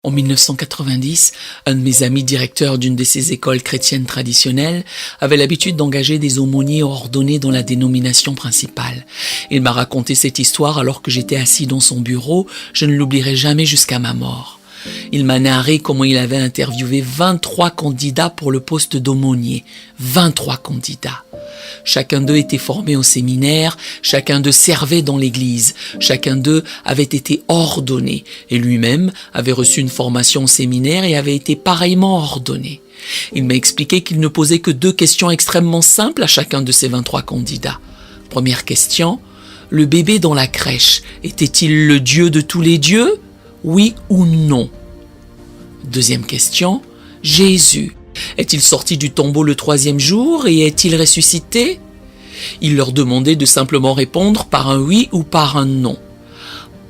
En 1990, un de mes amis directeur d'une de ces écoles chrétiennes traditionnelles avait l'habitude d'engager des aumôniers ordonnés dans la dénomination principale. Il m'a raconté cette histoire alors que j'étais assis dans son bureau, je ne l'oublierai jamais jusqu'à ma mort. Il m'a narré comment il avait interviewé 23 candidats pour le poste d'aumônier. 23 candidats. Chacun d'eux était formé au séminaire, chacun d'eux servait dans l'église, chacun d'eux avait été ordonné et lui-même avait reçu une formation au séminaire et avait été pareillement ordonné. Il m'a expliqué qu'il ne posait que 2 questions extrêmement simples à chacun de ces 23 candidats. Première question, le bébé dans la crèche était-il le Dieu de tous les dieux ? Oui ou non? Deuxième question, Jésus est-il sorti du tombeau le 3e jour et est-il ressuscité? Il leur demandait de simplement répondre par un oui ou par un non.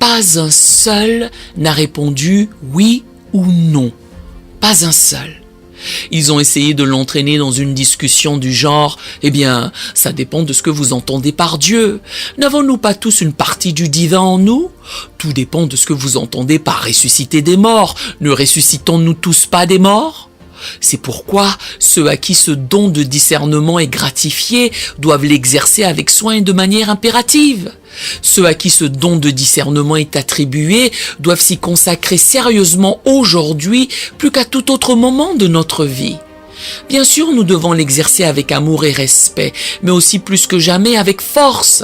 Pas un seul n'a répondu oui ou non. Pas un seul. Ils ont essayé de l'entraîner dans une discussion du genre « Eh bien, ça dépend de ce que vous entendez par Dieu. N'avons-nous pas tous une partie du divin en nous? Tout dépend de ce que vous entendez par ressusciter des morts. Ne ressuscitons-nous tous pas des morts ?» C'est pourquoi ceux à qui ce don de discernement est gratifié doivent l'exercer avec soin et de manière impérative. Ceux à qui ce don de discernement est attribué doivent s'y consacrer sérieusement aujourd'hui plus qu'à tout autre moment de notre vie. Bien sûr, nous devons l'exercer avec amour et respect, mais aussi plus que jamais avec force.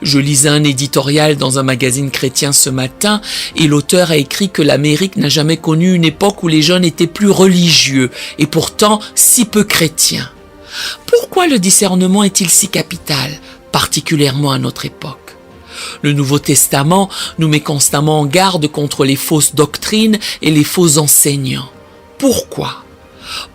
Je lisais un éditorial dans un magazine chrétien ce matin et l'auteur a écrit que l'Amérique n'a jamais connu une époque où les jeunes étaient plus religieux et pourtant si peu chrétiens. Pourquoi le discernement est-il si capital, particulièrement à notre époque? Le Nouveau Testament nous met constamment en garde contre les fausses doctrines et les faux enseignants. Pourquoi?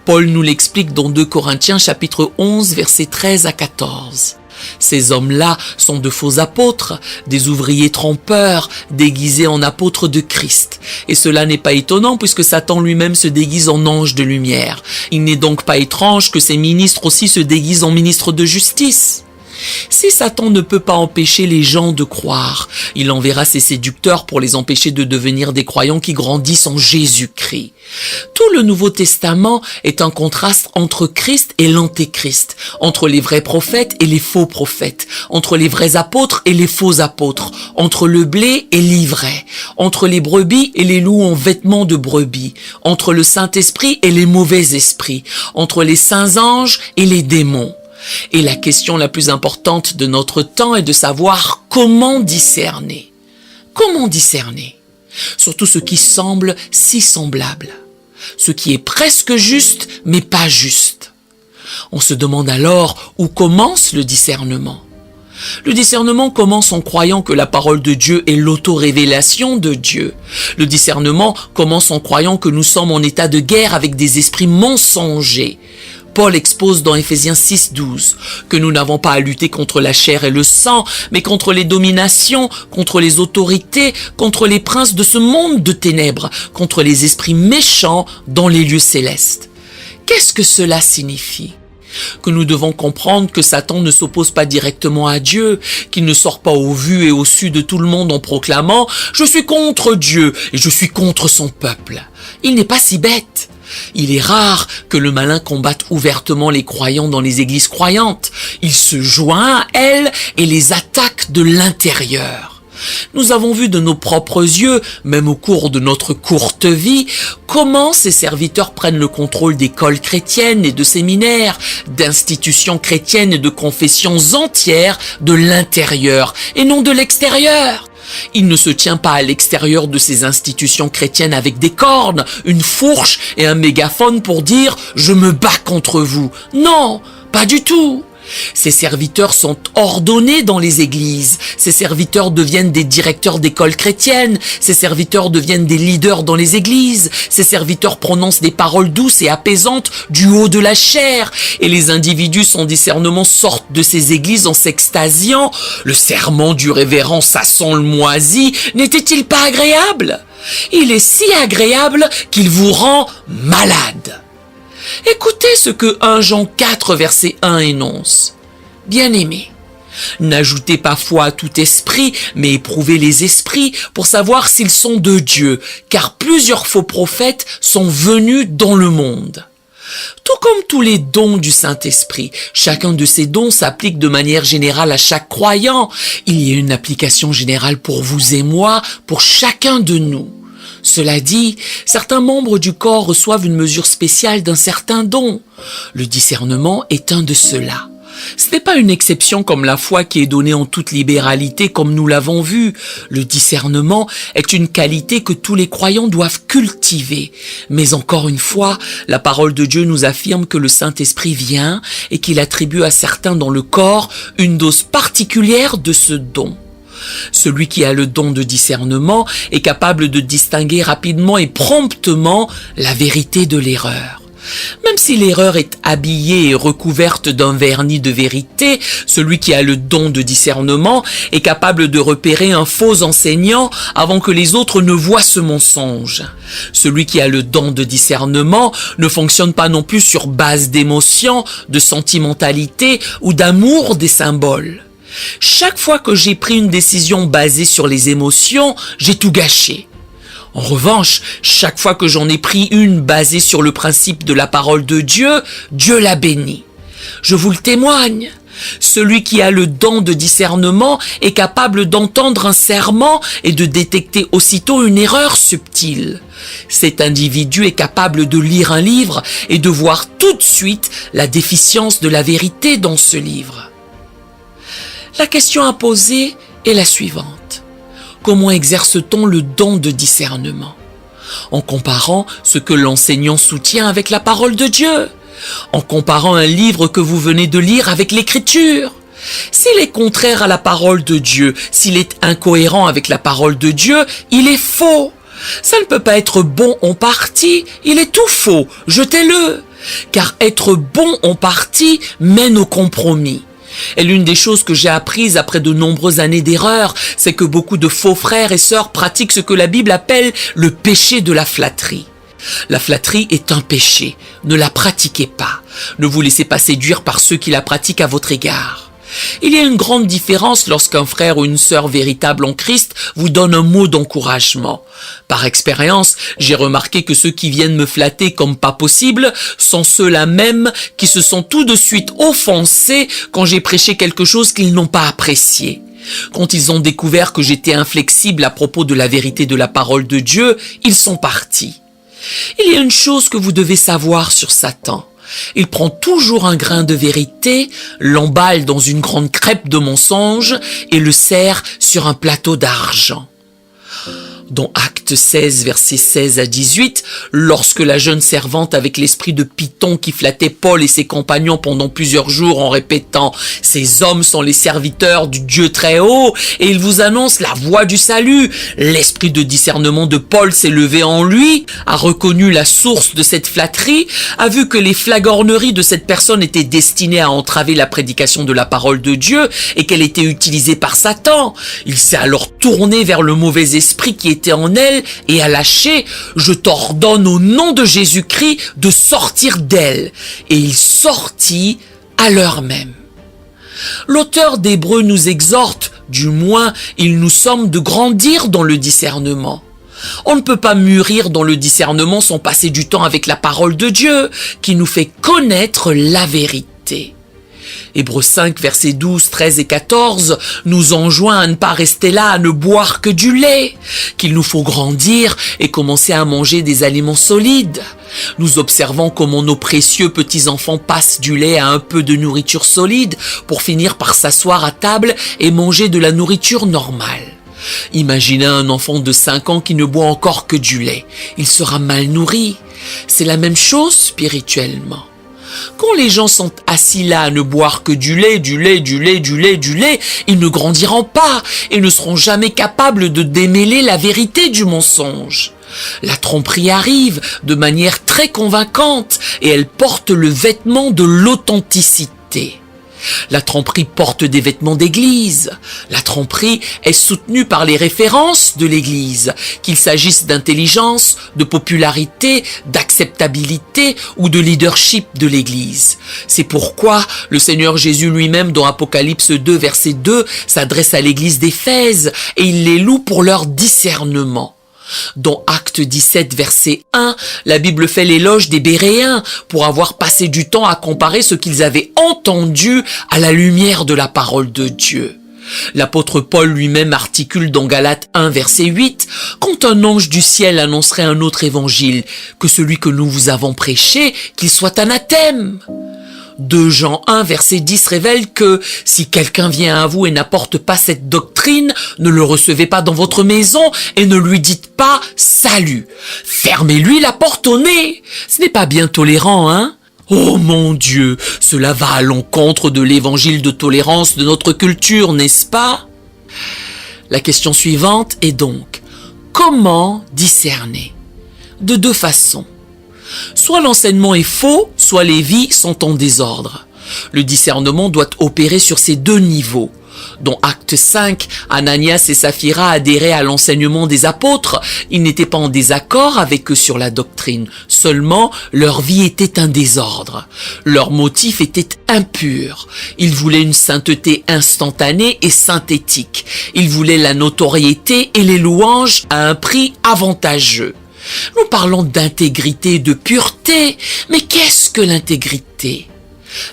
Paul nous l'explique dans 2 Corinthiens chapitre 11 versets 13 à 14. Ces hommes-là sont de faux apôtres, des ouvriers trompeurs, déguisés en apôtres de Christ. Et cela n'est pas étonnant puisque Satan lui-même se déguise en ange de lumière. Il n'est donc pas étrange que ses ministres aussi se déguisent en ministres de justice. Si Satan ne peut pas empêcher les gens de croire, il enverra ses séducteurs pour les empêcher de devenir des croyants qui grandissent en Jésus-Christ. Tout le Nouveau Testament est un contraste entre Christ et l'antéchrist, entre les vrais prophètes et les faux prophètes, entre les vrais apôtres et les faux apôtres, entre le blé et l'ivraie, entre les brebis et les loups en vêtements de brebis, entre le Saint-Esprit et les mauvais esprits, entre les saints anges et les démons. Et la question la plus importante de notre temps est de savoir comment discerner. Comment discerner? Surtout ce qui semble si semblable. Ce qui est presque juste, mais pas juste. On se demande alors où commence le discernement. Le discernement commence en croyant que la parole de Dieu est l'auto-révélation de Dieu. Le discernement commence en croyant que nous sommes en état de guerre avec des esprits mensongers. Paul expose dans Éphésiens 6:12 que nous n'avons pas à lutter contre la chair et le sang, mais contre les dominations, contre les autorités, contre les princes de ce monde de ténèbres, contre les esprits méchants dans les lieux célestes. Qu'est-ce que cela signifie? Que nous devons comprendre que Satan ne s'oppose pas directement à Dieu, qu'il ne sort pas au vu et au su de tout le monde en proclamant « Je suis contre Dieu et je suis contre son peuple ». Il n'est pas si bête. Il est rare que le malin combatte ouvertement les croyants dans les églises croyantes. Il se joint à elles et les attaque de l'intérieur. Nous avons vu de nos propres yeux, même au cours de notre courte vie, comment ces serviteurs prennent le contrôle d'écoles chrétiennes et de séminaires, d'institutions chrétiennes et de confessions entières de l'intérieur et non de l'extérieur. Il ne se tient pas à l'extérieur de ces institutions chrétiennes avec des cornes, une fourche et un mégaphone pour dire « Je me bats contre vous ». Non, pas du tout. Ces serviteurs sont ordonnés dans les églises. Ces serviteurs deviennent des directeurs d'écoles chrétiennes. Ces serviteurs deviennent des leaders dans les églises. Ces serviteurs prononcent des paroles douces et apaisantes du haut de la chair. Et les individus sans discernement sortent de ces églises en s'extasiant. Le sermon du révérend ça sent le moisi n'était-il pas agréable? Il est si agréable qu'il vous rend malade. Écoutez ce que 1 Jean 4 verset 1 énonce. Bien-aimés, N'ajoutez pas foi à tout esprit, mais éprouvez les esprits pour savoir s'ils sont de Dieu, car plusieurs faux prophètes sont venus dans le monde. Tout comme tous les dons du Saint-Esprit, chacun de ces dons s'applique de manière générale à chaque croyant. Il y a une application générale pour vous et moi, pour chacun de nous. Cela dit, certains membres du corps reçoivent une mesure spéciale d'un certain don. Le discernement est un de ceux-là. Ce n'est pas une exception comme la foi qui est donnée en toute libéralité comme nous l'avons vu. Le discernement est une qualité que tous les croyants doivent cultiver. Mais encore une fois, la parole de Dieu nous affirme que le Saint-Esprit vient et qu'il attribue à certains dans le corps une dose particulière de ce don. Celui qui a le don de discernement est capable de distinguer rapidement et promptement la vérité de l'erreur. Même si l'erreur est habillée et recouverte d'un vernis de vérité, celui qui a le don de discernement est capable de repérer un faux enseignant avant que les autres ne voient ce mensonge. Celui qui a le don de discernement ne fonctionne pas non plus sur base d'émotions, de sentimentalité ou d'amour des symboles. Chaque fois que j'ai pris une décision basée sur les émotions, j'ai tout gâché. En revanche, chaque fois que j'en ai pris une basée sur le principe de la parole de Dieu, Dieu l'a béni. Je vous le témoigne. Celui qui a le don de discernement est capable d'entendre un serment et de détecter aussitôt une erreur subtile. Cet individu est capable de lire un livre et de voir tout de suite la déficience de la vérité dans ce livre. La question à poser est la suivante. Comment exerce-t-on le don de discernement? En comparant ce que l'enseignant soutient avec la parole de Dieu, en comparant un livre que vous venez de lire avec l'Écriture. S'il est contraire à la parole de Dieu, s'il est incohérent avec la parole de Dieu, il est faux. Ça ne peut pas être bon en partie, il est tout faux, jetez-le. Car être bon en partie mène au compromis. Et l'une des choses que j'ai apprises après de nombreuses années d'erreur, c'est que beaucoup de faux frères et sœurs pratiquent ce que la Bible appelle le péché de la flatterie. La flatterie est un péché, ne la pratiquez pas. Ne vous laissez pas séduire par ceux qui la pratiquent à votre égard. Il y a une grande différence lorsqu'un frère ou une sœur véritable en Christ vous donne un mot d'encouragement. Par expérience, j'ai remarqué que ceux qui viennent me flatter comme pas possible sont ceux-là même qui se sont tout de suite offensés quand j'ai prêché quelque chose qu'ils n'ont pas apprécié. Quand ils ont découvert que j'étais inflexible à propos de la vérité de la parole de Dieu, ils sont partis. Il y a une chose que vous devez savoir sur Satan. Il prend toujours un grain de vérité, l'emballe dans une grande crêpe de mensonges et le sert sur un plateau d'argent. Dans Actes 16, versets 16 à 18, lorsque la jeune servante avec l'esprit de Python qui flattait Paul et ses compagnons pendant plusieurs jours en répétant « Ces hommes sont les serviteurs du Dieu très haut et ils vous annoncent la voie du salut », l'esprit de discernement de Paul s'est levé en lui, a reconnu la source de cette flatterie, a vu que les flagorneries de cette personne étaient destinées à entraver la prédication de la parole de Dieu et qu'elle était utilisée par Satan. Il s'est alors tourné vers le mauvais esprit qui était en elle et a lâché « Je t'ordonne au nom de Jésus-Christ de sortir d'elle ». Et il sortit à l'heure même. L'auteur d'Hébreux nous exhorte, du moins il nous somme de grandir dans le discernement. On ne peut pas mûrir dans le discernement sans passer du temps avec la parole de Dieu qui nous fait connaître la vérité. Hébreux 5, versets 12, 13 et 14 nous enjoint à ne pas rester là, à ne boire que du lait, qu'il nous faut grandir et commencer à manger des aliments solides. Nous observons comment nos précieux petits-enfants passent du lait à un peu de nourriture solide pour finir par s'asseoir à table et manger de la nourriture normale. Imaginez un enfant de 5 ans qui ne boit encore que du lait. Il sera mal nourri. C'est la même chose spirituellement. Quand les gens sont assis là à ne boire que du lait, ils ne grandiront pas et ne seront jamais capables de démêler la vérité du mensonge. La tromperie arrive de manière très convaincante et elle porte le vêtement de l'authenticité. La tromperie porte des vêtements d'église. La tromperie est soutenue par les références de l'église, qu'il s'agisse d'intelligence, de popularité, d'acceptabilité ou de leadership de l'église. C'est pourquoi le Seigneur Jésus lui-même, dans Apocalypse 2, verset 2, s'adresse à l'église d'Éphèse et il les loue pour leur discernement. Dans Acte 17, verset 1, la Bible fait l'éloge des Béréens pour avoir passé du temps à comparer ce qu'ils avaient entendu à la lumière de la parole de Dieu. L'apôtre Paul lui-même articule dans Galates 1, verset 8, « Quand un ange du ciel annoncerait un autre évangile que celui que nous vous avons prêché, qu'il soit anathème. » 2 Jean 1, verset 10 révèle que si quelqu'un vient à vous et n'apporte pas cette doctrine, ne le recevez pas dans votre maison et ne lui dites pas salut. Fermez-lui la porte au nez. Ce n'est pas bien tolérant, hein? Oh mon Dieu, cela va à l'encontre de l'évangile de tolérance de notre culture, n'est-ce pas? La question suivante est donc, comment discerner? De 2 façons. Soit l'enseignement est faux, soit les vies sont en désordre. Le discernement doit opérer sur ces 2 niveaux. Dans Acte 5, Ananias et Saphira adhéraient à l'enseignement des apôtres. Ils n'étaient pas en désaccord avec eux sur la doctrine. Seulement, leur vie était un désordre. Leur motif était impur. Ils voulaient une sainteté instantanée et synthétique. Ils voulaient la notoriété et les louanges à un prix avantageux. Nous parlons d'intégrité et de pureté, mais qu'est-ce que l'intégrité?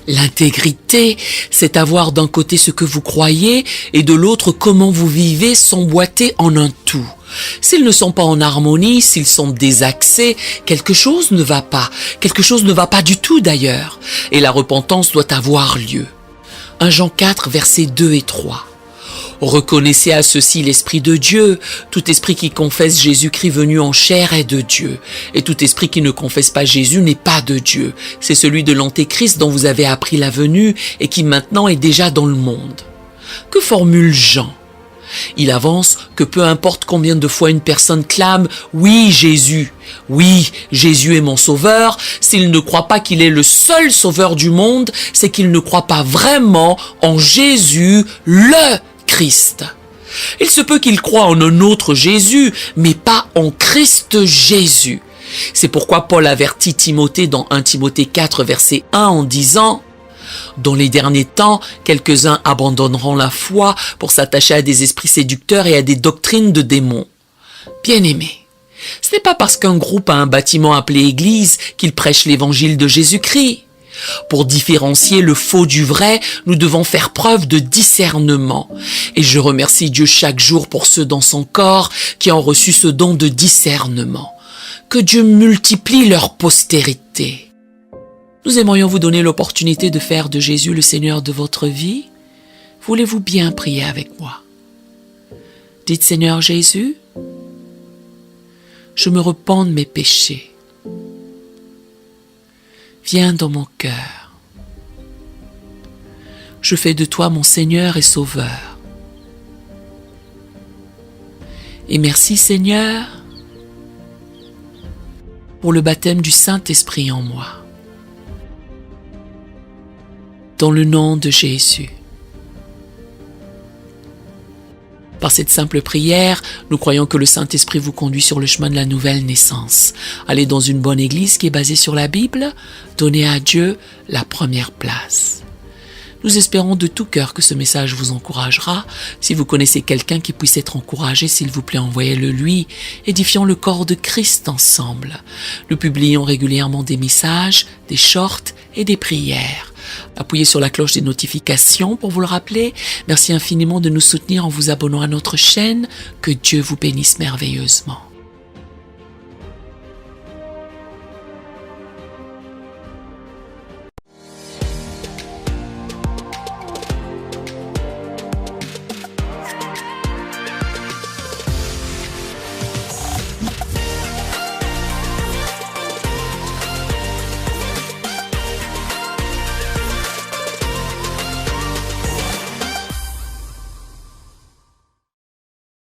L'intégrité, c'est avoir d'un côté ce que vous croyez et de l'autre comment vous vivez s'emboîter en un tout. S'ils ne sont pas en harmonie, s'ils sont désaxés, quelque chose ne va pas. Quelque chose ne va pas du tout d'ailleurs. Et la repentance doit avoir lieu. 1 Jean 4, versets 2 et 3. Reconnaissez à ceci l'Esprit de Dieu. Tout esprit qui confesse Jésus-Christ venu en chair est de Dieu. Et tout esprit qui ne confesse pas Jésus n'est pas de Dieu. C'est celui de l'Antéchrist dont vous avez appris la venue et qui maintenant est déjà dans le monde. Que formule Jean? Il avance que peu importe combien de fois une personne clame « Oui, Jésus est mon sauveur », s'il ne croit pas qu'il est le seul sauveur du monde, c'est qu'il ne croit pas vraiment en Jésus, le Christ. Il se peut qu'il croie en un autre Jésus, mais pas en Christ Jésus. C'est pourquoi Paul avertit Timothée dans 1 Timothée 4, verset 1 en disant « Dans les derniers temps, quelques-uns abandonneront la foi pour s'attacher à des esprits séducteurs et à des doctrines de démons. » Bien-aimés, ce n'est pas parce qu'un groupe a un bâtiment appelé Église qu'il prêche l'évangile de Jésus-Christ. Pour différencier le faux du vrai, nous devons faire preuve de discernement. Et je remercie Dieu chaque jour pour ceux dans son corps qui ont reçu ce don de discernement. Que Dieu multiplie leur postérité. Nous aimerions vous donner l'opportunité de faire de Jésus le Seigneur de votre vie. Voulez-vous bien prier avec moi? Dites Seigneur Jésus, je me repens de mes péchés. Viens dans mon cœur. Je fais de toi mon Seigneur et Sauveur. Et merci Seigneur pour le baptême du Saint-Esprit en moi. Dans le nom de Jésus. Par cette simple prière, nous croyons que le Saint-Esprit vous conduit sur le chemin de la nouvelle naissance. Allez dans une bonne église qui est basée sur la Bible, donnez à Dieu la première place. Nous espérons de tout cœur que ce message vous encouragera. Si vous connaissez quelqu'un qui puisse être encouragé, s'il vous plaît, envoyez-le lui. Édifions le corps de Christ ensemble. Nous publions régulièrement des messages, des shorts et des prières. Appuyez sur la cloche des notifications pour vous le rappeler. Merci infiniment de nous soutenir en vous abonnant à notre chaîne. Que Dieu vous bénisse merveilleusement.